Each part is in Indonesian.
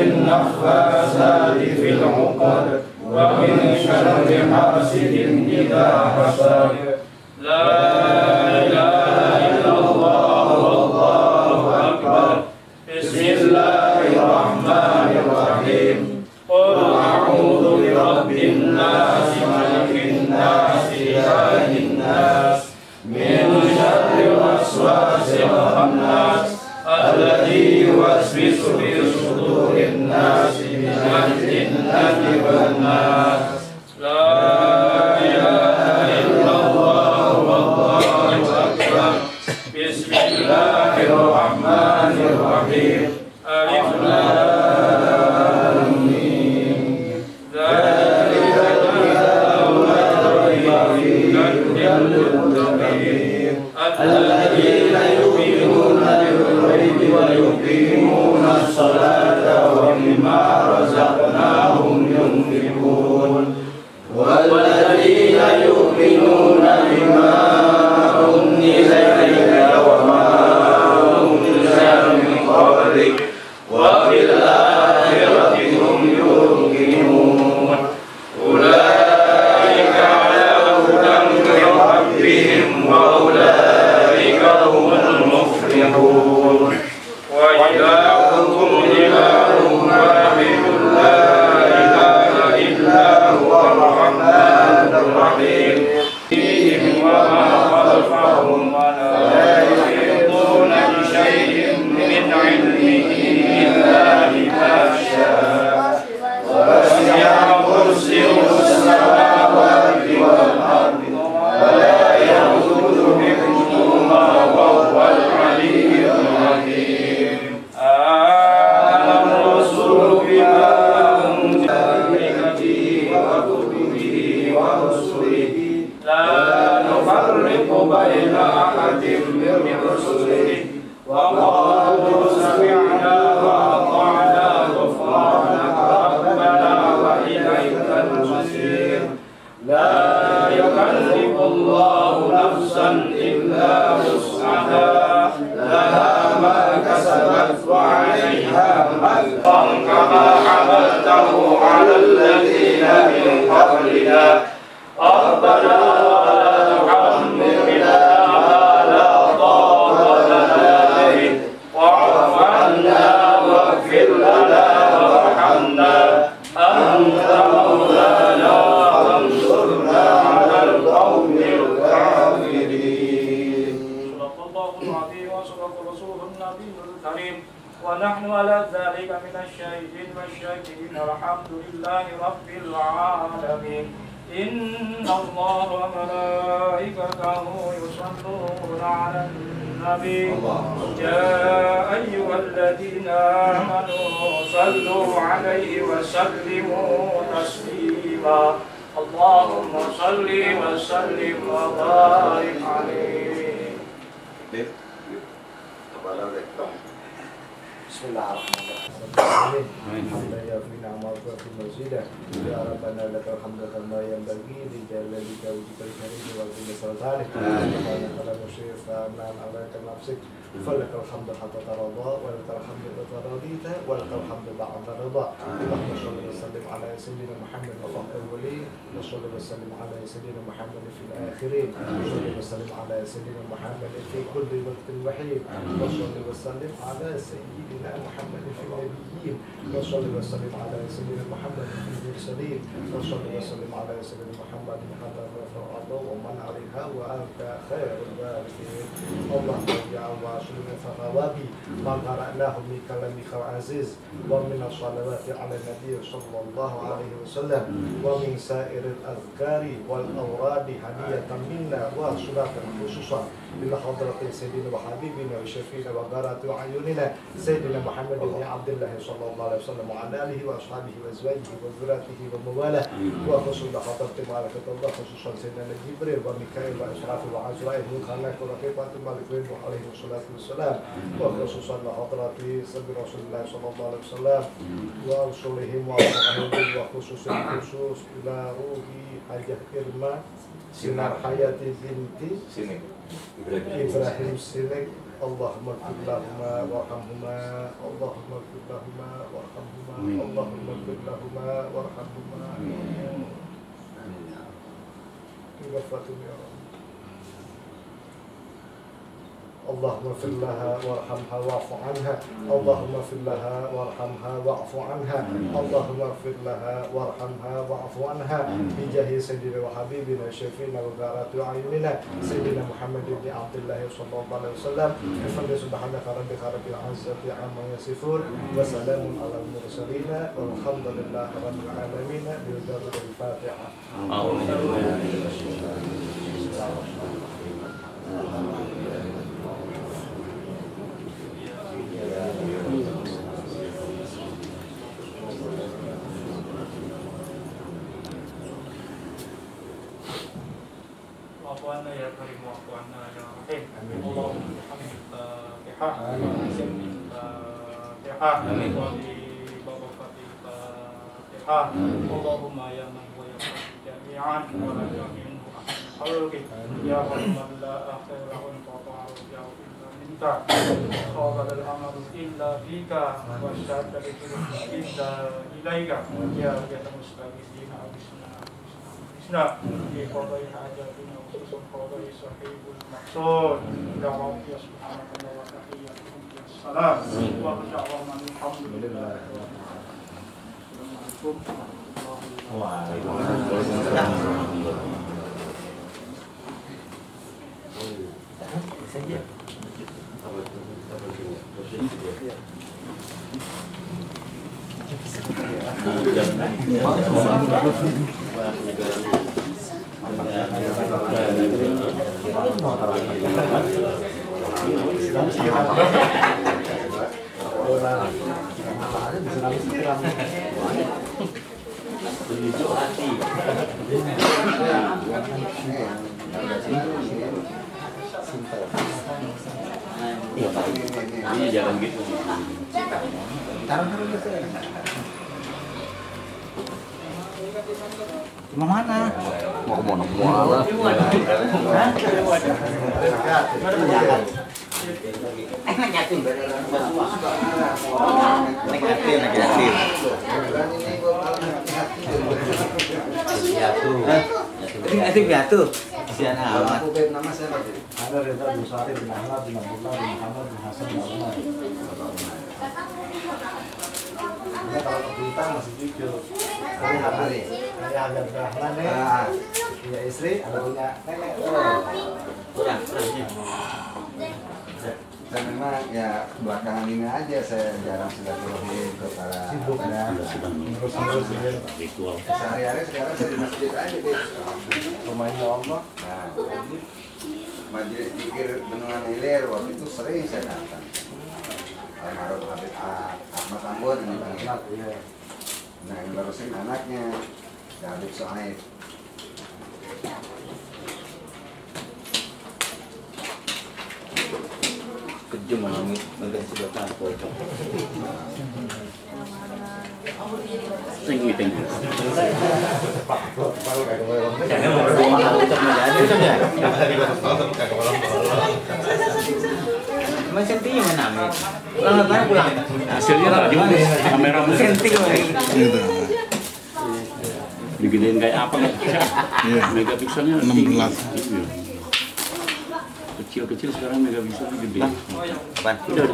النفاثات في العقد ومن شر حاسد قاصد إذا حصل لا إله إلا الله والله أكبر بسم الله الرحمن الرحيم قل أعوذ برب الناس ملك الناس إله الناس من شر الوسواس الخناس الذي يوسوس في صدور الناس من الجنة والناس لا إله إلا الله والله أكبر بسم الله الرحمن الرحيم ألف لام ميم ذلك الكتاب لا ريب فيه هدى للمتقين الذين يؤمنون بالغيب ويقيمون الصلاة ومما رزقناهم ينفقون والذين يؤمنون بما أنزل إليك وما أنزل من قبلك وبالآخرة هم يوقنون أولئك على هدى من ربهم وأولئك هم المفلحون وإلهكم إله واحد لا إله إلا هو الرحمن الرحيم فيهم وما خلفهم ولا يحيطون بشيء من علمه إلا بما شاء وسع كرسيه السماوات والأرض ولا يئوده حفظهما وهو العلي العظيم آمن الرسول بما أنزل إليه وكتبه ورسله لا نفرق بين أحد من رسله وقالوا سمعنا وأطعنا غفرانك ربنا وإليك المصير لا يكلف الله نفسا إلا وسعها لها ما كسبت وعليها ما اكتسبت كما حملته على الذين من قبلنا ربنا ولا تحملنا ما لا طاقة لنا به واعف عنا واغفر لنا وارحمنا أنت مولانا فانصرنا على القوم الكافرين. صدق الله العظيم وصدق رسوله النبي الكريم ونحن على ذلك من الشاهدين والشاكرين الحمد لله رب العالمين. إن الله وملائكته يصلون على النبي يا أيها الذين آمنوا صلوا عليه وسلموا تسليما اللهم صل وسلم وبارك عليه. Bismillahirrahmanirrahim. Alhamdulillah fi ni'matika wa fi mazidah. Ya Rabbana lakal hamdu kama yanbaghi li jalalika wajhikal karim wa kulli sultanik. Subhanaka la nusyriku fa'amna alaika nafsik. Falakal hamdu hatta tarda wa lakal hamdu idza radita wa lakal hamdu ba'da rida. Allahumma shalli wa sallim ala sayyidina Muhammad wa awwalin wa shalli wa sallim ala sayyidina Muhammad fil akhirin. Wa shalli wa sallim ala sayyidina Muhammad fi kulli waqtin wa hin. Wa shalli wa sallim ala sayyidina Muhammad fil النبيين وصلى وسلم على سيدنا محمد في المرسلين وصلى وسلم على سيدنا محمد حتى ترفع الأرض ومن عليها وأنت خير الوارثين. اللهم اجعل واشرنا ثوابي ما قرأناه من كلامك العزيز ومن الصلوات على النبي صلى الله عليه وسلم ومن سائر الأذكار والأوراد هدية منا وصلاة خصوصا إلى حضرة سيدنا وحبيبنا وشفينا وقرة أعيننا سيدنا محمد بن عبد الله صلى الله عليه وسلم وعلى آله وأصحابه وأزواجه وذريته وموالاه وخصوصا حضرة ملائكة الله خصوصا سيدنا جبريل وميكائيل وإسرافيل وعزرائيل وخلائق ورقيقات الملك عليه الصلاة والسلام وخصوصا حضرة سيدنا رسول الله صلى الله عليه وسلم ورسلهم وأهلهم وخصوصا الخصوص إلى روحي حاجة إرما Sinar Hayati binti Ibrahim Sinek. Allahumma ighfir lahuma warhamhuma, Allahumma ighfir lahuma warhamhuma, Allahumma ighfir lahuma warhamhuma. Ghaffatum ya Rabb. Allahumma fir laha warhamha wa'fu anha. Allahumma fir laha warhamha wa'fu anha. Allahumma fir laha warhamha wa'fu anha. Bi jahi sayyidina wa habibina syafiina wa qaratu ayunina sayyidina Muhammad ibn Abdullah sallallahu alaihi wasallam. Subhanaka rabbika rabbil izzati amma yasifun wa salamun alal mursalin walhamdulillahi rabbil alamin. Bil Fatiha. Wa'fu'anna ya karim wa'fu'anna ya rahim. Allahumma Fatihah. Amin. Wa bi barakati Fatihah. Allahumma ya man huwa yaqdi jami'an wa la yaminhu khalqi ya man la akhira anta ta'ala illa minka qala al-amru illa bika wa shadda illa ilaika ya mustaqimina bisna fi qada'i hajatina wa khusus qada'i sahibul maqsud ya rabbi subhanahu wa ta'ala salam wa ta'ala alhamdulillah. Saja. Ini jangan gitu. Mau mana? Mau kemana? Piatu. Kasihan amat. Nama siapa? Ada Reza bin Sari bin Ahmad bin Abdullah bin Muhammad bin Hasan bin Umar. Ini kalau kita masih jujur. Hari Abdurrahman nih, punya istri, ada punya nenek. Kurang. Saya memang ya belakangan ini aja saya jarang silaturahmi ke para Sibuk ya, ngurus-ngurus ritual. sehari-hari sekarang saya di masjid aja deh. rumahnya Allah. Nah, majelis zikir Bendungan Hilir waktu itu sering saya datang. Almarhum Habib Ahmad Ambon ini Bang. Iya. Nah, yang barusin anaknya Habib Sohaib. Kejam menangis, mungkin sudah tahu. Thank you. Masih tinggi mana Amit? Pulang. Hasilnya tadi kamera senti lagi. Digedein kayak apa kan? Iya. Megapikselnya 16. Kecil sekarang megapikselnya gede. Udah.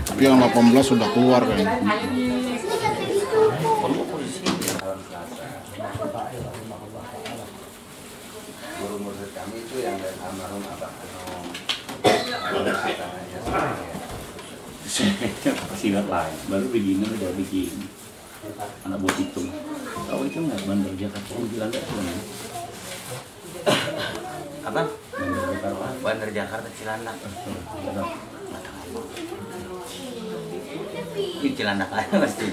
Tapi yang 18 sudah keluar kan. Guru murid kami itu yang dari almarhum Abah Anong. Silat lain, baru begini udah bikin anak buat hitung. Tahu itu nggak Bandar Jakarta Cilandak sebenarnya? Apa? Bandar Jakarta. Bandar Jakarta Cilandak. Ini Cilandak aja pasti.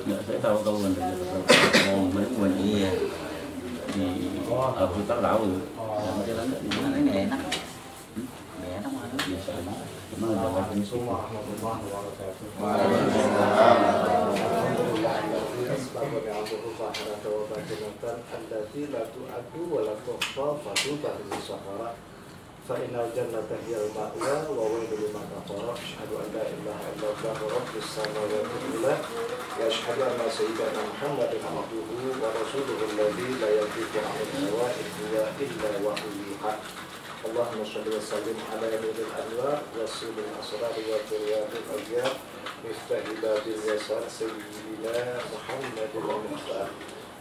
Nggak, saya tahu Bandar Jakarta. Oh, mereka banyak. Iya. Di Alputar tahu. Sama Cilandak di mana ini enak? Enak mana biasa aja. Cuma Jakarta ini semua. فإن الجنة هي المأوى وويل لمن كفر أشهد أن لا إله إلا الله رب السماوات والأرض وأشهد أن سيدنا محمدا عبده ورسوله الذي لا ينطق عن الهوى إن هو إلا وحي يوحى اللهم صل وسلم على نور الأنوار وسر الأسرار وقريات الأغيار مفتاح باب اليسار سيدنا محمد المختار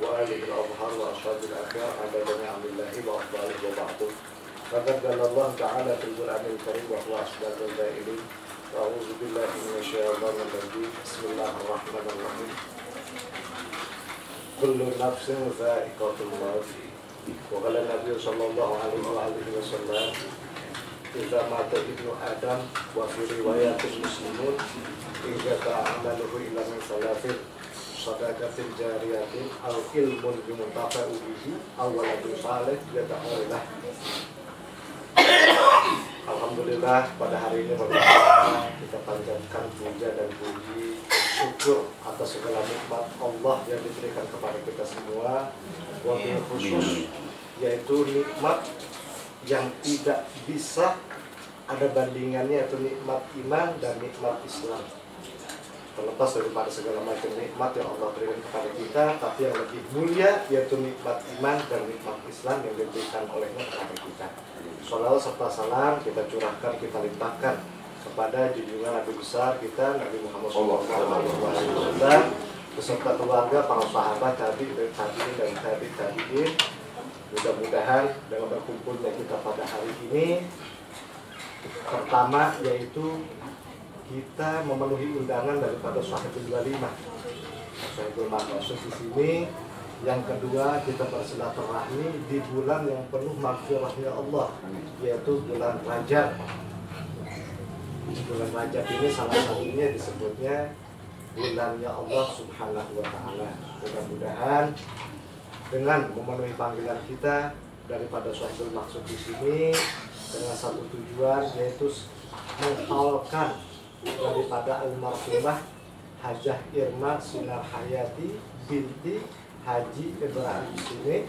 وآله الأظهر وأشهد الأخيار عدد نعم الله وأفضاله وبعده فقد قال الله تعالى في القرآن الكريم وهو أصدق القائلين أعوذ بالله من الشيطان الرجيم بسم الله الرحمن الرحيم كل نفس ذائقة الموت وقال النبي صلى الله عليه وآله وسلم إذا مات ابن آدم وفي رواية المسلمون إذا تعمله إلى من ثلاث صدقة جارية أو علم ينتفع به أو ولد صالح يدعو له. Alhamdulillah pada hari ini kita panjatkan puja dan puji syukur atas segala nikmat Allah yang diberikan kepada kita semua, wabil khusus yaitu nikmat yang tidak bisa ada bandingannya, yaitu nikmat iman dan nikmat Islam. Terlepas daripada segala macam nikmat yang Allah berikan kepada kita, tapi yang lebih mulia yaitu nikmat iman dan nikmat Islam yang diberikan olehnya kepada kita. Sholawat serta salam kita curahkan, kita limpahkan kepada junjungan Nabi besar kita, Nabi Muhammad SAW, beserta keluarga, para sahabat, tabi'in dan tabi'in. Mudah-mudahan dengan berkumpulnya kita pada hari ini, pertama yaitu kita memenuhi undangan daripada Syahidul Walimah, Syahidul Maksud di sini. Yang kedua, kita bersilaturahmi di bulan yang penuh maghfirahnya Allah, yaitu bulan Rajab. Bulan Rajab ini salah satunya disebutnya bulannya Allah Subhanahu wa Ta'ala. Mudah-mudahan dengan memenuhi panggilan kita daripada Syahidul Maksud di sini dengan satu tujuan, yaitu menghalalkan daripada almarhumah Hajah Irma Sinar Hayati binti Haji Ibrahim sini.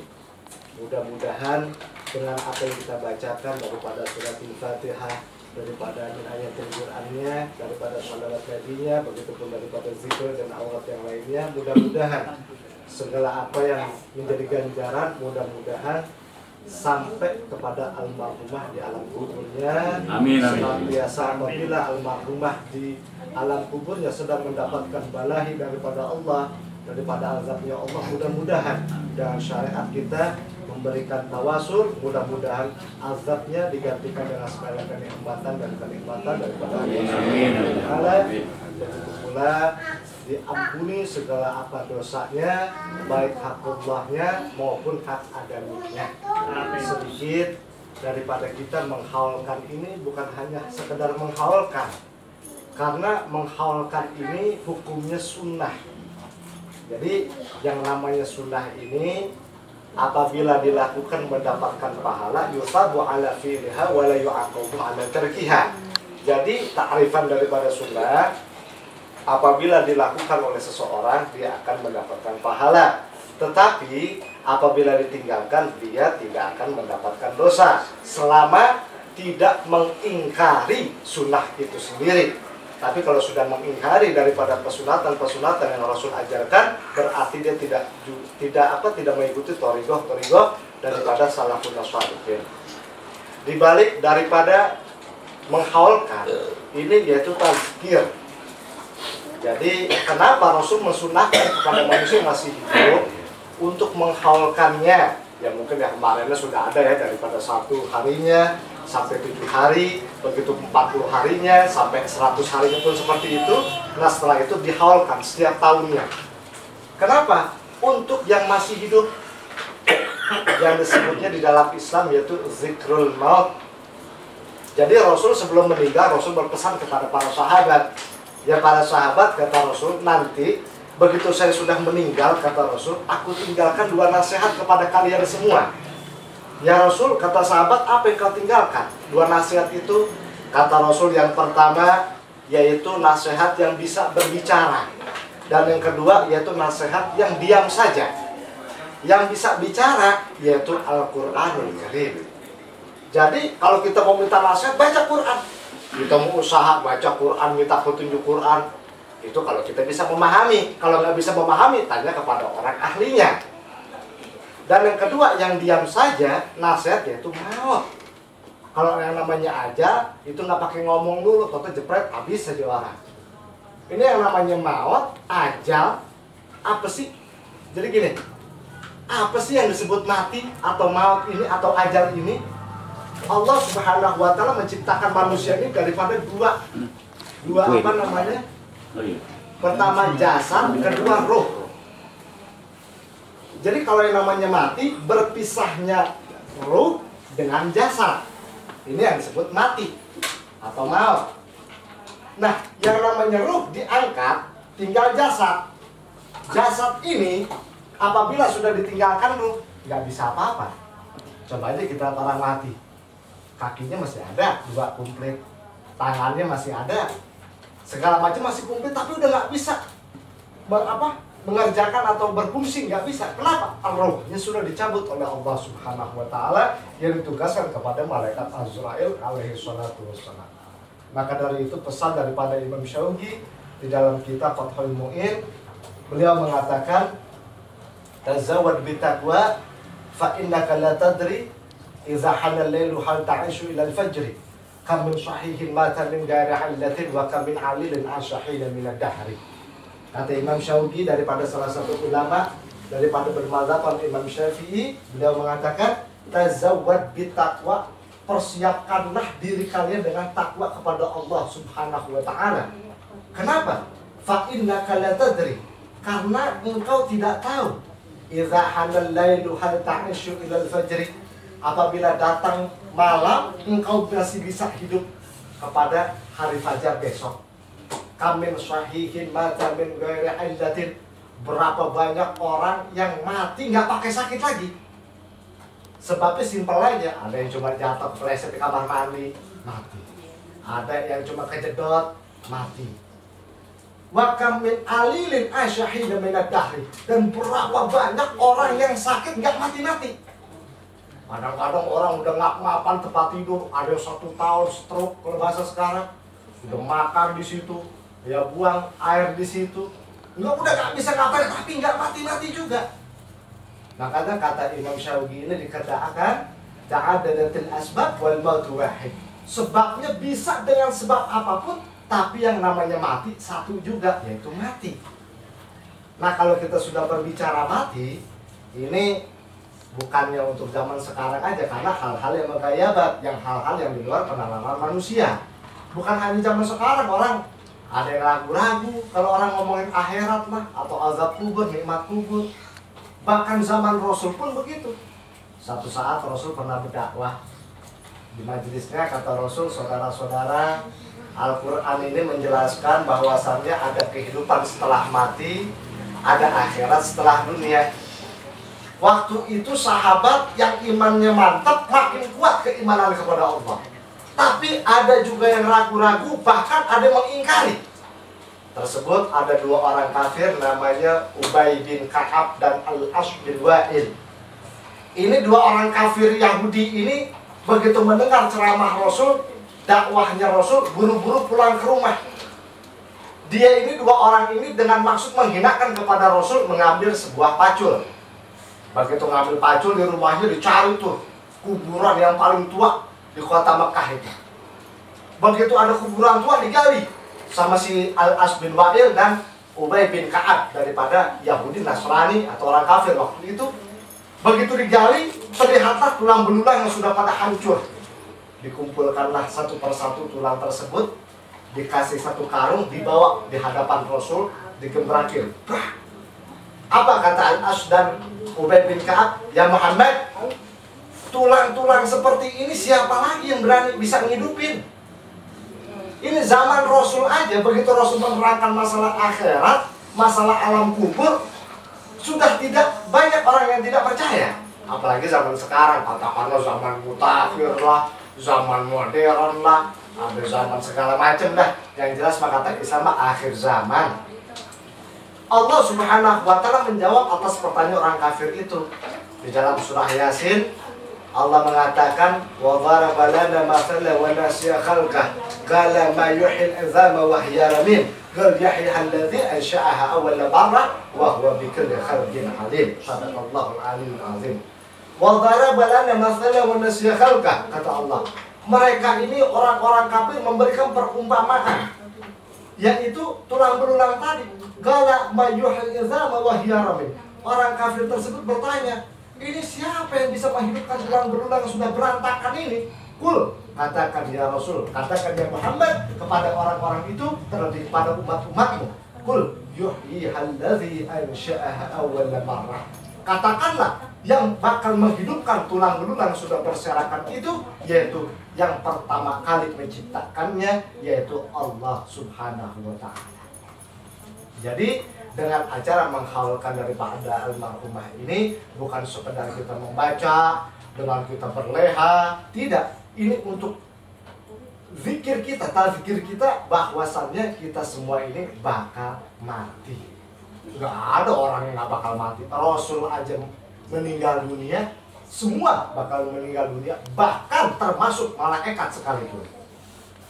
Mudah-mudahan dengan apa yang kita bacakan daripada surat Al-Fatihah, daripada ayat-ayat Qur'annya, daripada salawat Nabi-nya, begitupun daripada zikir dan aurat yang lainnya, mudah-mudahan segala apa yang menjadi ganjaran mudah-mudahan sampai kepada almarhumah di alam kuburnya. Amin, amin. Senantiasa apabila almarhumah di alam kuburnya sedang mendapatkan balahi daripada Allah, daripada azabnya Allah, mudah-mudahan dengan syariat kita memberikan tawasul, mudah-mudahan azabnya digantikan dengan segala kenikmatan dan kenikmatan daripada Allah. Dan itu pula diampuni segala apa dosanya, baik hak Allahnya maupun hak adaminya. Sedikit daripada kita menghaulkan ini bukan hanya sekedar menghaulkan, karena menghaulkan ini hukumnya sunnah. Jadi yang namanya sunnah ini apabila dilakukan mendapatkan pahala, yusabu ala fi'liha wa la yu'aqabu ala tarkiha. Jadi ta'rifan daripada sunnah, apabila dilakukan oleh seseorang dia akan mendapatkan pahala, tetapi apabila ditinggalkan dia tidak akan mendapatkan dosa selama tidak mengingkari sunnah itu sendiri. Tapi kalau sudah mengingkari daripada pesunatan-pesunatan yang Rasul ajarkan, berarti dia tidak mengikuti torigoh daripada salafun shalihin. Di balik daripada menghaulkan ini yaitu tazkir. Jadi kenapa Rasul mensunahkan kepada manusia yang masih hidup untuk menghaulkannya? Ya mungkin yang kemarinnya sudah ada ya, daripada 1 harinya sampai 7 hari, begitu 40 harinya sampai 100 harinya pun seperti itu. Nah setelah itu dihaulkan setiap tahunnya. Kenapa? Untuk yang masih hidup, yang disebutnya di dalam Islam yaitu zikrul maut. Jadi Rasul sebelum meninggal, Rasul berpesan kepada para sahabat. Ya para sahabat, kata Rasul, nanti begitu saya sudah meninggal, kata Rasul, aku tinggalkan 2 nasihat kepada kalian semua. Ya Rasul, kata sahabat, apa yang kau tinggalkan? 2 nasihat itu, kata Rasul, yang pertama yaitu nasihat yang bisa berbicara, dan yang kedua yaitu nasihat yang diam saja. Yang bisa bicara yaitu Al-Quranul Karim. Jadi kalau kita mau minta nasihat, baca Quran. Kita mau usaha baca Quran, minta petunjuk Quran. Itu kalau kita bisa memahami. Kalau nggak bisa memahami, tanya kepada orang ahlinya. Dan yang kedua, yang diam saja, nasihat yaitu maut. Kalau yang namanya aja, itu nggak pakai ngomong dulu, atau jepret, habis saja orang. Ini yang namanya maut, ajal, apa sih? Jadi gini, apa sih yang disebut mati atau maut ini atau ajal ini? Allah Subhanahu wa Ta'ala menciptakan manusia ini daripada dua apa namanya? Pertama jasad, kedua roh. Jadi kalau yang namanya mati, berpisahnya roh dengan jasad. Ini yang disebut mati atau maut. Nah, yang namanya roh diangkat, tinggal jasad. Jasad ini apabila sudah ditinggalkan roh, nggak bisa apa-apa. Coba aja kita orang mati. Kakinya masih ada, 2 komplit. Tangannya masih ada. Segala macam masih komplit, tapi udah nggak bisa mengerjakan atau berfungsi, nggak bisa. Kenapa? Rohnya sudah dicabut oleh Allah Subhanahu wa Ta'ala yang ditugaskan kepada malaikat Azrail alaihi salatu wassalam. Maka dari itu pesan daripada Imam Syauqi di dalam kitab Fathul Mu'in, beliau mengatakan, tazawwad bitaqwa fa innaka la tadri idza hana al-lailu hal ta'ishu ila al-fajr kam min sahihin mata min ghairi illatin wa kam min alilin ashahina min ad-dahri. Kata Imam Syauqi daripada salah satu ulama daripada bermadzhab Imam Syafi'i, beliau mengatakan tazawwad bitaqwa, persiapkanlah diri kalian dengan takwa kepada Allah Subhanahu wa Ta'ala. Kenapa? Fa innaka la tadri, karena engkau tidak tahu. Idza hanal lailu hal ta'ishu ila al-fajr, apabila datang malam engkau masih bisa hidup kepada hari fajar besok. Kamin sahihin mata min ghairi illatin, berapa banyak orang yang mati nggak pakai sakit lagi. Sebabnya simpel aja, ada yang cuma jatuh kepleset di kamar mandi, mati. Ada yang cuma kejedot, mati. Wa kam min alilin asyahina min ad-dahri, dan berapa banyak orang yang sakit nggak mati-mati. Kadang-kadang orang udah ngap-ngapan tempat tidur, ada yang 1 tahun stroke kalau bahasa sekarang, udah makan di situ, ya buang air di situ, udah nggak bisa ngapain, tapi nggak mati-mati juga. Makanya kata Imam Syauqi ini dikatakan ta'addadatil asbab wal mautu wahid. Sebabnya bisa dengan sebab apapun, tapi yang namanya mati satu juga, yaitu mati. Nah, kalau kita sudah berbicara mati, ini bukannya untuk zaman sekarang aja, karena hal-hal yang menggayabat, yang hal-hal yang di luar penalaran manusia. Bukan hanya zaman sekarang, orang ada yang ragu-ragu kalau orang ngomongin akhirat lah, atau azab kubur, nikmat kubur. Bahkan zaman Rasul pun begitu. Satu saat Rasul pernah berdakwah di majelisnya, kata Rasul, saudara-saudara, Al-Quran ini menjelaskan bahwasannya ada kehidupan setelah mati, ada akhirat setelah dunia. Waktu itu sahabat yang imannya mantap makin kuat keimanan kepada Allah. Tapi ada juga yang ragu-ragu, bahkan ada yang mengingkari. Tersebut ada 2 orang kafir namanya Ubay bin Ka'ab dan Al-As bin Wa'il. Ini 2 orang kafir Yahudi ini begitu mendengar ceramah Rasul, dakwahnya Rasul, buru-buru pulang ke rumah. Dia ini 2 orang ini dengan maksud menghinakan kepada Rasul mengambil sebuah pacul. Begitu ngambil pacul di rumahnya, dicari tuh kuburan yang paling tua di kota Mekah itu. Begitu ada kuburan tua digali sama si Al-As bin Wa'il dan Ubay bin Ka'ab daripada Yahudi Nasrani atau orang kafir waktu itu. Begitu digali, terlihatlah tulang belulang yang sudah pada hancur. Dikumpulkanlah satu persatu tulang tersebut, dikasih satu karung, dibawa di hadapan Rasul, digembrakin. Apa kata Al-As dan Ubay bin Ka'ab? Ya Muhammad, tulang-tulang seperti ini siapa lagi yang berani bisa ngidupin? Ini zaman Rasul aja, begitu Rasul menerangkan masalah akhirat, masalah alam kubur, sudah tidak banyak orang yang tidak percaya. Apalagi zaman sekarang, katakanlah zaman mutakhir lah, zaman modern lah, ada zaman segala macam dah. Yang jelas maka kata Islam akhir zaman. Allah Subhanahu wa Ta'ala menjawab atas pertanyaan orang kafir itu di dalam surah Yasin. Allah mengatakan wa dharaba lana mathalan wa nasiya khalqah qala ma yuhyil izama wa hiya ramim qul yahya alladhi ansha'aha awwal marrah wa huwa bikulli khalqin alim. Sadaqallahul aliyyul azim. Wa dharaba lana mathalan wa nasiya khalqah, kata Allah. Mereka ini orang-orang kafir memberikan perumpamaan, yaitu tulang belulang tadi. Qala ma yuhyil izama wa hiya ramim. Orang kafir tersebut bertanya, ini siapa yang bisa menghidupkan tulang belulang yang sudah berantakan ini? Kul, katakan ya Rasul, katakan ya Muhammad kepada orang-orang itu, terlebih kepada umat-umatmu. Kul yuhyihal ladzi ansha'aha awwal marrah. Katakanlah, yang bakal menghidupkan tulang belulang sudah berserakan itu, yaitu yang pertama kali menciptakannya, yaitu Allah Subhanahu wa Ta'ala. Jadi dengan acara menghaulkan daripada almarhumah ini bukan sekedar kita membaca dengan kita berleha, tidak. Ini untuk zikir kita, tazkir kita bahwasannya kita semua ini bakal mati. Nggak ada orang yang nggak bakal mati. Rasul aja meninggal dunia, semua bakal meninggal dunia, bahkan termasuk malaikat sekalipun.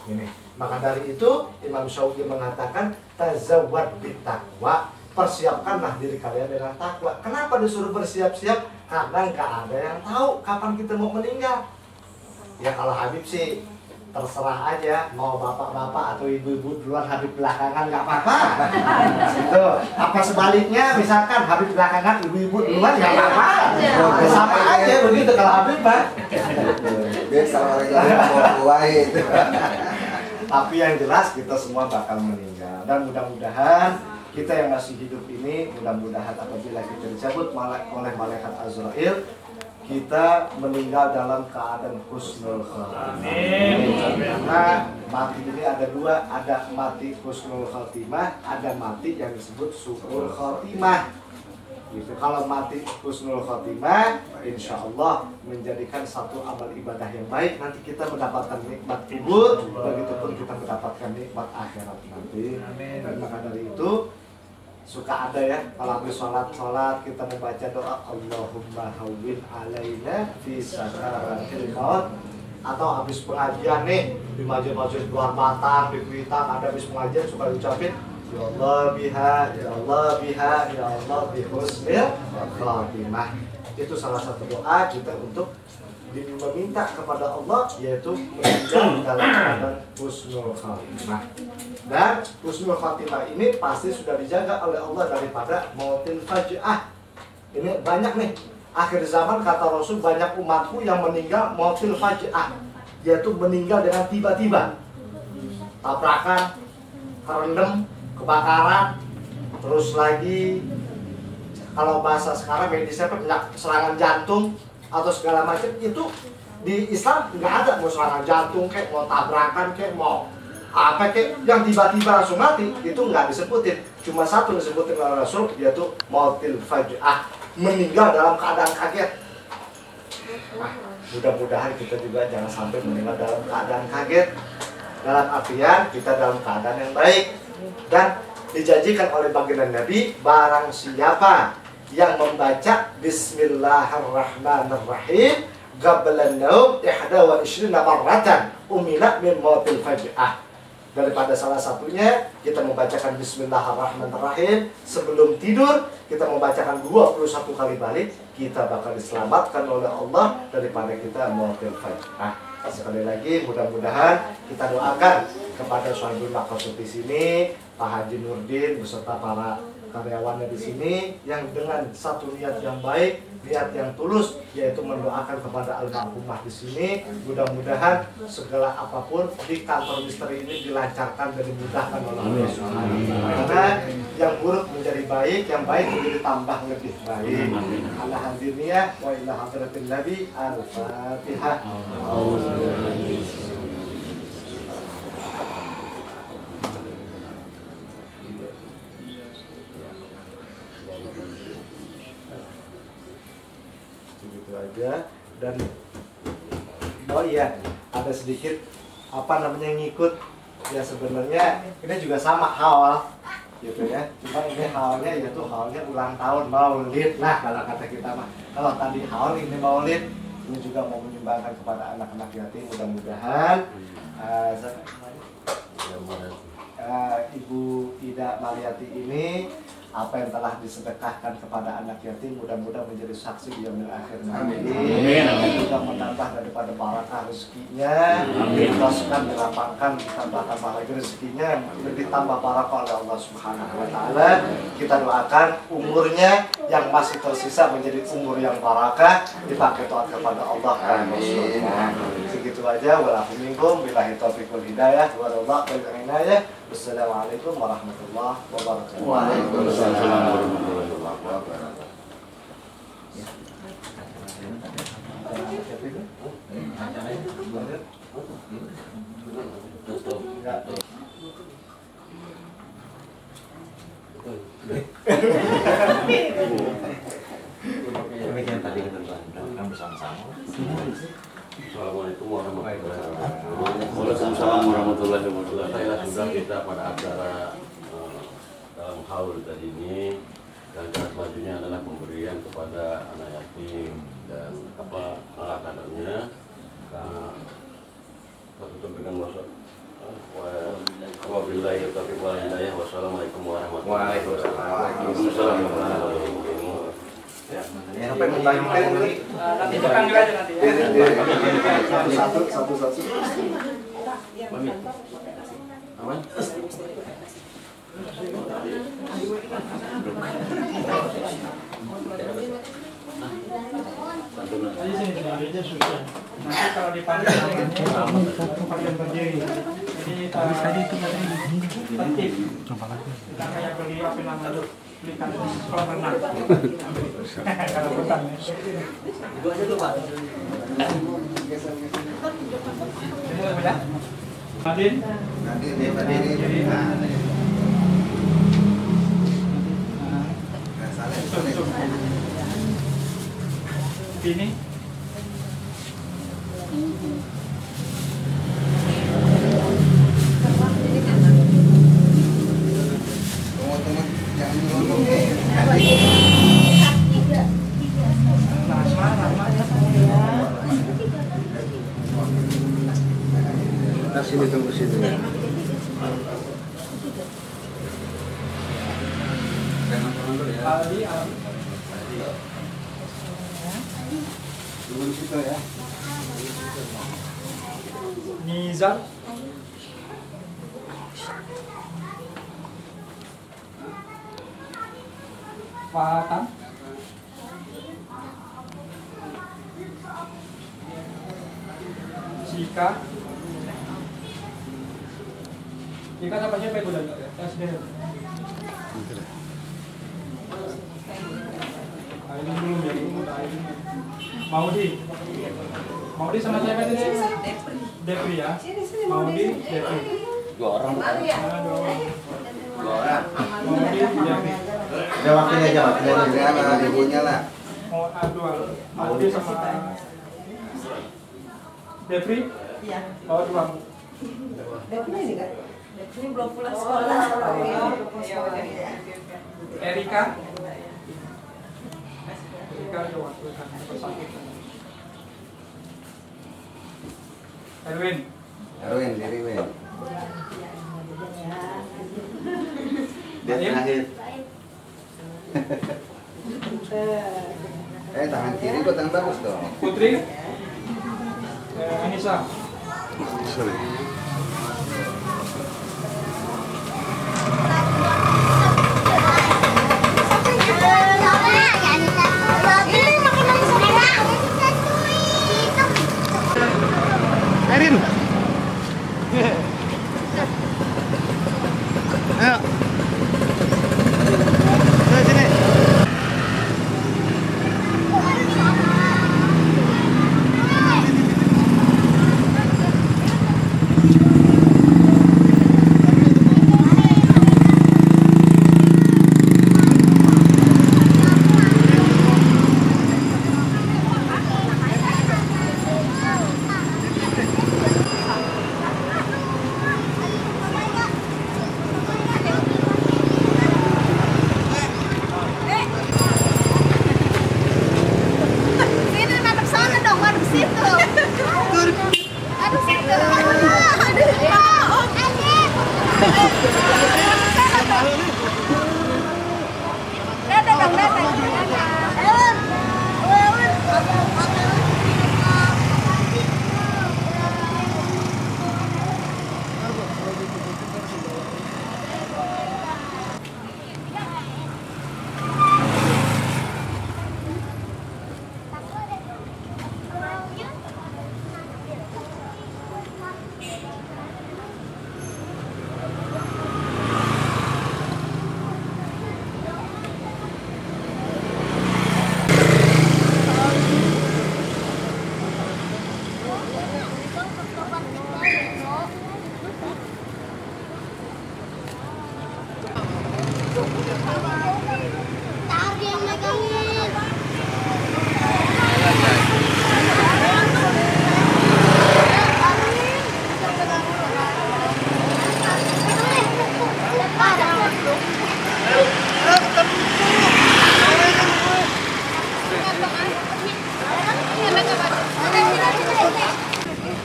Ini, maka dari itu Imam Syafi'i mengatakan tazawwad bittaqwa, persiapkanlah diri kalian dengan takwa. Kenapa disuruh bersiap-siap? Karena nggak ada yang tahu kapan kita mau meninggal. Ya kalau Habib sih terserah aja, mau bapak-bapak atau ibu-ibu duluan, Habib belakangan nggak apa-apa. Gitu. Apa sebaliknya, misalkan Habib belakangan, ibu-ibu duluan nggak apa-apa. Sama aja begitu kalau Habib, Pak. Biasa orang mau itu. Tapi yang jelas kita semua bakal meninggal, dan mudah-mudahan kita yang masih hidup ini, mudah-mudahan apabila kita dicabut oleh malaikat Azrail, kita meninggal dalam keadaan husnul khatimah. Karena mati ini ada dua, ada mati husnul khatimah, ada mati yang disebut su'ul khatimah. Gitu. Kalau mati husnul khatimah, insya Allah menjadikan satu amal ibadah yang baik, nanti kita mendapatkan nikmat kubur, begitupun kita mendapatkan nikmat akhirat nanti. Dan maka dari itu suka ada ya, kalau habis sholat kita membaca doa Allahumma hawwin alaina fi sakaratil maut, atau habis pengajian nih di masjid-masjid luar Batang, di Kuitang ada habis pengajian suka diucapin ya Allah biha, ya Allah biha, ya Allah bihusnil khatimah. Itu salah satu doa kita untuk meminta kepada Allah, yaitu meninggal dalam keadaan husnul khatimah. Dan husnul khatimah ini pasti sudah dijaga oleh Allah daripada mautil faj'ah. Ini banyak nih, akhir zaman kata Rasul, banyak umatku yang meninggal mautil faj'ah, yaitu meninggal dengan tiba-tiba, tabrakan, kerendam, kebakaran, terus lagi kalau bahasa sekarang medisnya serangan jantung atau segala macam. Itu di Islam nggak ada, mau serangan jantung kayak, mau tabrakan kayak, mau apa kayak yang tiba-tiba langsung mati, itu nggak disebutin. Cuma satu disebutin oleh Rasul, yaitu mautil faj'ah, meninggal dalam keadaan kaget. Nah, mudah-mudahan kita juga jangan sampai meninggal dalam keadaan kaget, dalam artian kita dalam keadaan yang baik. Dan dijanjikan oleh baginda Nabi, barang siapa yang membaca Bismillahirrahmanirrahim qablan naum 21 marratan umila min mautil faj'ah. Daripada salah satunya kita membacakan Bismillahirrahmanirrahim sebelum tidur, kita membacakan 21 kali balik, kita bakal diselamatkan oleh Allah daripada kita mautil faj'ah. Sekali lagi mudah-mudahan kita doakan kepada Syahidul Maqasid di sini, Pak Haji Nurdin beserta para karyawannya di sini yang dengan satu niat yang baik, niat yang tulus, yaitu mendoakan kepada almarhumah di sini. Mudah-mudahan segala apapun di kantor misteri ini dilancarkan dan dimudahkan oleh Allah Subhanahu wa Ta'ala. Karena yang buruk menjadi baik, yang baik menjadi tambah lebih baik. Ala hadirnya wa ila hadratin Nabi al-Fatihah. Aja. Dan oh iya, ada sedikit apa namanya ngikut ya, sebenarnya ini juga sama haul gitu ya, cuma ini haulnya yaitu haulnya ulang tahun maulid. Nah kalau kata kita mah, kalau tadi haul ini maulid, ini juga mau menyumbangkan kepada anak-anak yatim. Mudah-mudahan Ibu Ida Mariati ini apa yang telah disedekahkan kepada anak yatim mudah-mudahan menjadi saksi di yaumil akhir nanti. Amin. Juga menambah daripada barakah rezekinya, diteruskan, dilapangkan, ditambah lagi rezekinya, lebih tambah barakah oleh Allah Subhanahu wa taala. Kita doakan umurnya yang masih tersisa menjadi umur yang barakah, dipakai taat kepada Allah. Amin. Segitu aja, walaupun minkum billahi taufiq wal hidayah wa radha inayah. Wassalamualaikum warahmatullahi wabarakatuh. Waalaikumsalam warahmatullahi wabarakatuh. Demikian tadi kita doakan bersama-sama. Assalamualaikum warahmatullahi wabarakatuh. Waalaikumsalam warahmatullahi wabarakatuh. Saya sudah kita pada acara dalam haul tadi ini, dan cara selanjutnya adalah pemberian kepada anak yatim dan apa alat kadarnya. Kita tutup dengan wabillahi taufiq wal hidayah. Wassalamualaikum warahmatullahi wabarakatuh. Waalaikumsalam warahmatullahi wabarakatuh. Ya, apa yang ditanyakan ini? Nanti dipanggil aja nanti ya. Satu. Aman? Aja susah. Nanti kalau dipanggil pakai berdiri. Jadi tadi itu tertib. Kita kayak beli apa namanya belikan kolam renang. Kalau hutan. Itu aja tuh Pak. Nadin. Ini. Sini tunggu sini. Tunggu situ ya. Nizar. Fatan. Cika. Cika apa siapa itu dari SDM? Ini belum ya, Maudi sama siapa tadi? Depri ya. Maudi, Depri. Dua orang bukan? Dua orang. Maudi, Depri. Ada waktunya aja, waktunya ibunya lah. Oh, dua. Maudi sama Depri? Iya. Oh, dua. Depri ini kan? Depri belum pulang sekolah. Erika? Erika dua. Erwin? Diri Win. Dia terakhir. Tangan kiri kok tangan bagus dong. Putri? Anissa? Erin. Ayo. Sini.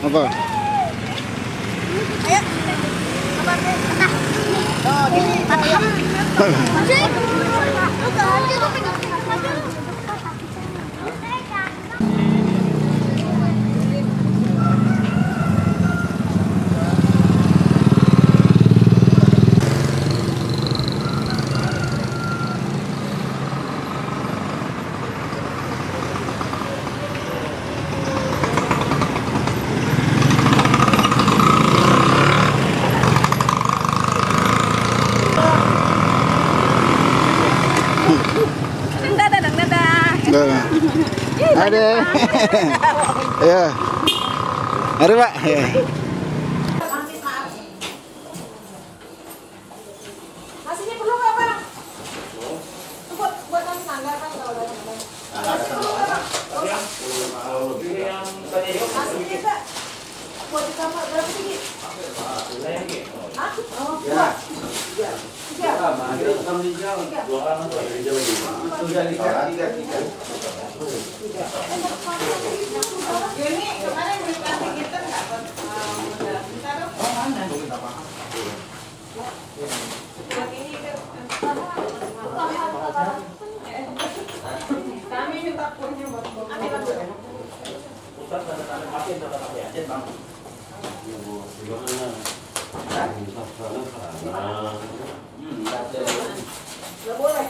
Apa? Ada. Ya. Mari, Pak. Nasinya perlu nggak, Bang? Buat kami tangga kan kalau ada tangga. Nasinya Kak, buat di kamar berapa tinggi? Hah? Oh, dua. Tiga. Ini kemarin beli plastik kita nggak? Kita dong. Oh, mana? Kami minta punya buat nggak boleh.